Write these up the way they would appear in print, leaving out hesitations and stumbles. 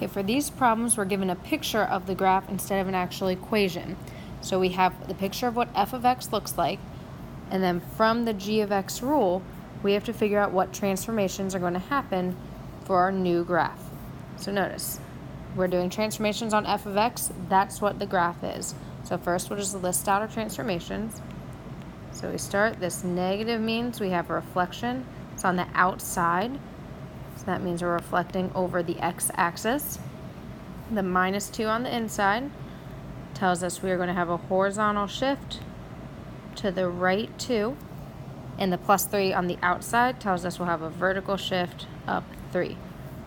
Okay, for these problems, we're given a picture of the graph instead of an actual equation. So we have the picture of what f of x looks like, and then from the g of x rule, we have to figure out what transformations are going to happen for our new graph. So notice, we're doing transformations on f of x, that's what the graph is. So first we'll just list out our transformations. So we start, this negative means we have a reflection. It's on the outside, so that means we're reflecting over the x-axis. The -2 on the inside tells us we are going to have a horizontal shift to the right 2, and the +3 on the outside tells us we'll have a vertical shift up 3.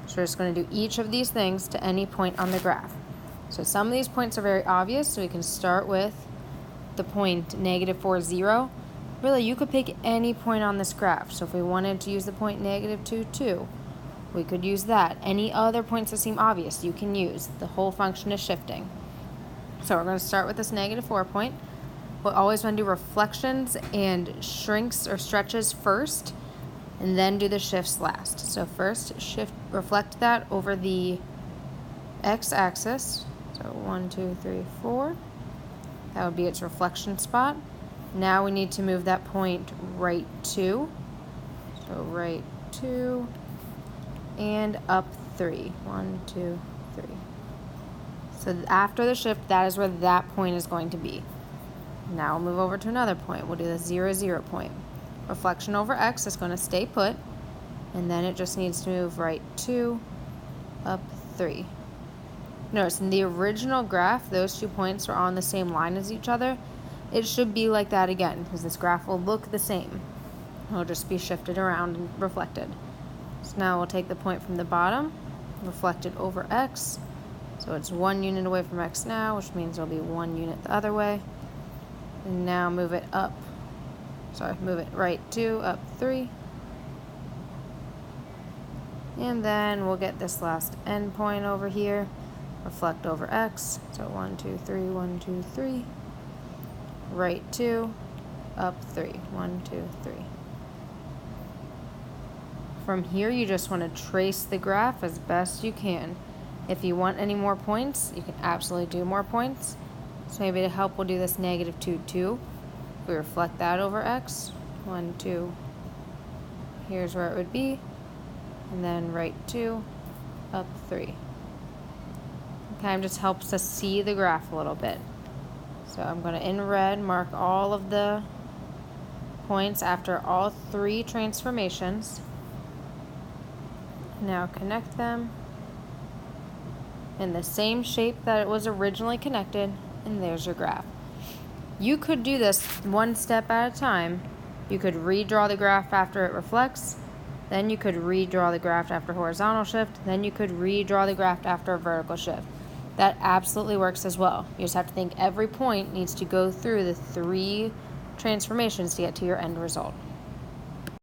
So we're just going to do each of these things to any point on the graph. So some of these points are very obvious, so we can start with the point -4, 0. Really, you could pick any point on this graph. So if we wanted to use the point -2, 2, we could use that. Any other points that seem obvious, you can use. The whole function is shifting. So we're going to start with this -4 point. We'll always want to do reflections and shrinks or stretches first, and then do the shifts last. So first, reflect that over the x-axis. So 1, 2, 3, 4. That would be its reflection spot. Now we need to move that point right 2. So right 2 and up 3. 1, 2, 3. So after the shift, that is where that point is going to be. Now we'll move over to another point. We'll do the 0, 0 point. Reflection over x is going to stay put, and then it just needs to move right 2, up 3. Notice in the original graph, those 2 points are on the same line as each other. It should be like that again, because this graph will look the same. It'll just be shifted around and reflected. So now we'll take the point from the bottom, reflect it over x. So it's 1 unit away from x now, which means it'll be 1 unit the other way. And now move it up. Move it right 2, up 3. And then we'll get this last end point over here. Reflect over x. So 1, 2, 3, 1, 2, 3. Right 2, up 3. 1, 2, 3. From here, you just want to trace the graph as best you can. If you want any more points, you can absolutely do more points. So maybe to help, we'll do this -2, 2. We reflect that over x. 1, 2. Here's where it would be. And then right 2, up 3. Kind of just helps us see the graph a little bit. So I'm going to, in red, mark all of the points after all 3 transformations. Now connect them in the same shape that it was originally connected, and there's your graph. You could do this one step at a time. You could redraw the graph after it reflects, then you could redraw the graph after horizontal shift, then you could redraw the graph after a vertical shift. That absolutely works as well. You just have to think every point needs to go through the 3 transformations to get to your end result.